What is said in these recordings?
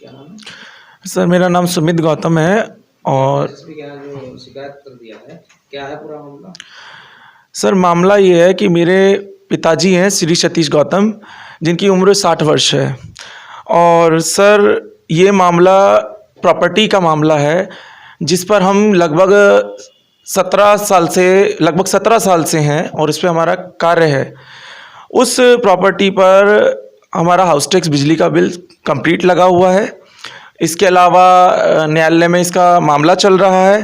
क्या नाम है? सर मेरा नाम सुमित गौतम है और एसपी के यहाँ जो शिकायत कर दिया है, क्या है पूरा मामला? सर मामला ये है कि मेरे पिताजी हैं श्री सतीश गौतम, जिनकी उम्र 60 वर्ष है। और सर ये मामला प्रॉपर्टी का मामला है, जिस पर हम लगभग 17 साल से हैं और इस पे हमारा कार्य है। उस प्रॉपर्टी पर हमारा हाउस टैक्स बिजली का बिल कंप्लीट लगा हुआ है। इसके अलावा न्यायालय में इसका मामला चल रहा है,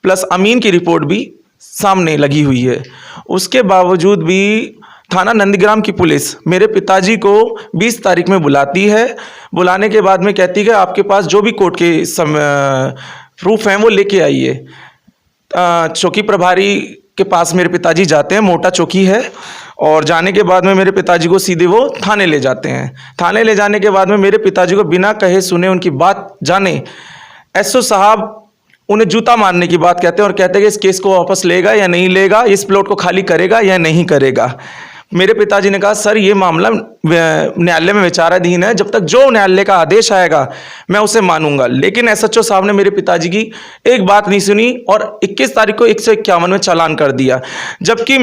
प्लस अमीन की रिपोर्ट भी सामने लगी हुई है। उसके बावजूद भी थाना नंदीग्राम की पुलिस मेरे पिताजी को 20 तारीख में बुलाती है। बुलाने के बाद में कहती है आपके पास जो भी कोर्ट के प्रूफ हैं वो लेके आइए। चौकी प्रभारी के पास मेरे पिताजी जाते हैं, मोटा चौकी है, और जाने के बाद में मेरे पिताजी को सीधे वो थाने ले जाते हैं। थाने ले जाने के बाद में मेरे पिताजी को बिना कहे सुने उनकी बात जाने एसओ साहब उन्हें जूता मारने की बात कहते हैं और कहते हैं कि इस केस को वापस लेगा या नहीं लेगा, इस प्लॉट को खाली करेगा या नहीं करेगा। मेरे पिताजी ने कहा सर ये मामला न्यायालय में विचाराधीन है, जब तक जो न्यायालय का आदेश आएगा मैं उसे मानूंगा। लेकिन एसएचओ साहब ने मेरे पिताजी की एक बात नहीं सुनी और 21 तारीख को 151 में चालान कर दिया। जबकि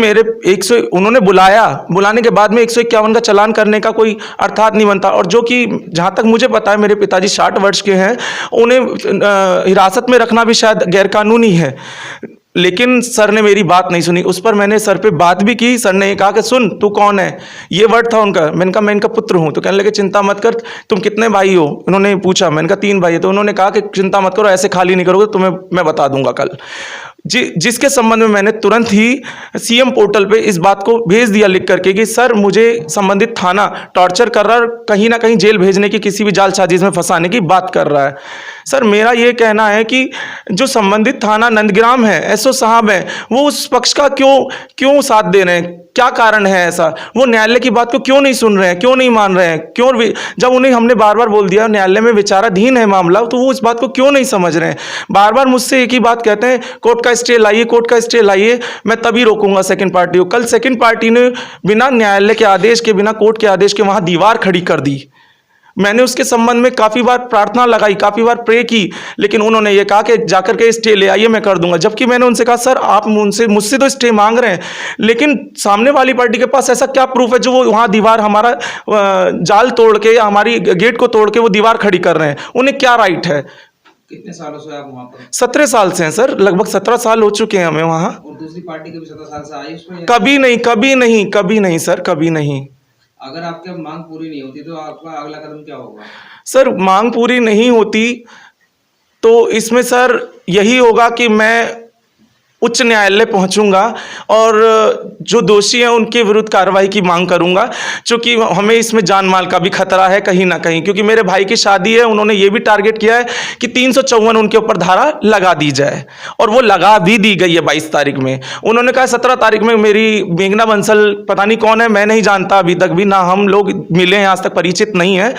उन्होंने बुलाने के बाद में 151 का चालान करने का कोई अर्थात नहीं बनता। और जो कि जहाँ तक मुझे पता है मेरे पिताजी 60 वर्ष के हैं, उन्हें हिरासत में रखना भी शायद गैरकानूनी है। लेकिन सर ने मेरी बात नहीं सुनी। उस पर मैंने सर पे बात भी की। सर ने ये कहा कि सुन तू कौन है, ये वर्ड था उनका। मैंने कहा मैं इनका पुत्र हूँ। तो कहने लगे चिंता मत कर, तुम कितने भाई हो? उन्होंने पूछा, मैंने कहा 3 भाई है। तो उन्होंने कहा कि चिंता मत करो, ऐसे खाली नहीं करोगे, तुम्हें मैं बता दूंगा कल। जिसके संबंध में मैंने तुरंत ही सीएम पोर्टल पे इस बात को भेज दिया लिख करके कि सर मुझे संबंधित थाना टॉर्चर कर रहा है, कहीं ना कहीं जेल भेजने की, किसी भी जाल साजिश में फंसाने की बात कर रहा है। सर मेरा ये कहना है कि जो संबंधित थाना नंदग्राम है, एसओ साहब है, वो उस पक्ष का क्यों साथ दे रहे हैं? क्या कारण है ऐसा? वो न्यायालय की बात को क्यों नहीं सुन रहे हैं, क्यों नहीं मान रहे हैं? जब उन्हें हमने बार बार बोल दिया न्यायालय में विचाराधीन है मामला, तो वो इस बात को क्यों नहीं समझ रहे हैं? बार बार मुझसे एक ही बात कहते हैं, कोर्ट का स्टे लाइए, कोर्ट का स्टे लाइए, मैं तभी रोकूंगा सेकंड पार्टी को। कल सेकंड पार्टी ने बिना न्यायालय के आदेश के, बिना कोर्ट के आदेश के वहां दीवार खड़ी कर दी। मैंने उसके संबंध में काफ़ी बार प्रार्थना लगाई, काफ़ी बार प्रे की, लेकिन उन्होंने ये कहा कि जाकर के स्टे ले आइए, मैं कर दूंगा। जबकि मैंने उनसे कहा सर आप मुझसे तो स्टे मांग रहे हैं, लेकिन सामने वाली पार्टी के पास ऐसा क्या प्रूफ है जो वो वहाँ दीवार, हमारा जाल तोड़ के, हमारी गेट को तोड़ के वो दीवार खड़ी कर रहे हैं? उन्हें क्या राइट है? कितने सालों से आप वहाँ पर? 17 साल से हैं सर, लगभग 17 साल हो चुके हैं हमें वहाँ। और दूसरी पार्टी के भी 17 साल से आई उसमें? कभी नहीं सर, कभी नहीं। अगर आपकी मांग पूरी नहीं होती तो आपका अगला कदम क्या होगा? सर मांग पूरी नहीं होती तो इसमें सर यही होगा कि मैं उच्च न्यायालय पहुंचूंगा और जो दोषी हैं उनके विरुद्ध कार्रवाई की मांग करूंगा, क्योंकि हमें इसमें जान माल का भी खतरा है कहीं ना कहीं। क्योंकि मेरे भाई की शादी है, उन्होंने ये भी टारगेट किया है कि 354 उनके ऊपर धारा लगा दी जाए, और वो लगा भी दी गई है 22 तारीख में। उन्होंने कहा 17 तारीख में मेरी मेघना बंसल, पता नहीं कौन है, मैं नहीं जानता अभी तक भी, ना हम लोग मिले हैं, आज तक परिचित नहीं है,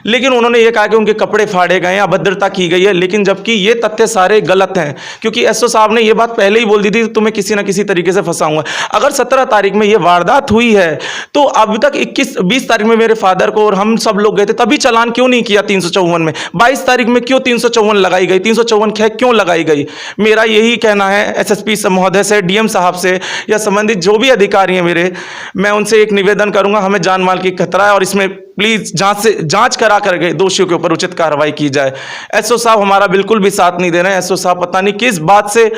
लेकिन उन्होंने ये कहा कि उनके कपड़े फाड़े गए हैं, अभद्रता की गई है। लेकिन जबकि ये तथ्य सारे गलत हैं, क्योंकि एसओ साहब ने ये बात पहले ही बोल दी थी तुम्हें किसी ना किसी तरीके से फंसाऊंगा। अगर 17 तारीख में ये वारदात हुई है तो अभी तक 20 तारीख में मेरे फादर को और हम सब लोग गए थे, तभी चालान क्यों नहीं किया 354 में? 22 तारीख में क्यों 354 लगाई गई, 354 क्यों लगाई गई? मेरा यही कहना है एसएसपी महोदय से, डीएम साहब से, या संबंधित जो भी अधिकारी हैं मेरे, मैं उनसे एक निवेदन करूंगा, हमें जान माल की खतरा है और इसमें प्लीज जांच करा करके दोषियों के ऊपर उचित कार्रवाई की जाए। एसओ साहब हमारा बिल्कुल भी साथ नहीं दे रहे हैं। एसओ साहब पता नहीं किस बात से,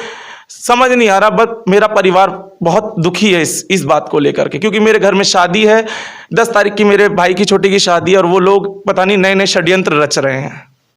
समझ नहीं आ रहा, बट मेरा परिवार बहुत दुखी है इस बात को लेकर के, क्योंकि मेरे घर में शादी है, 10 तारीख की मेरे भाई की छोटी की शादी है, और वो लोग पता नहीं नए नए षड्यंत्र रच रहे हैं।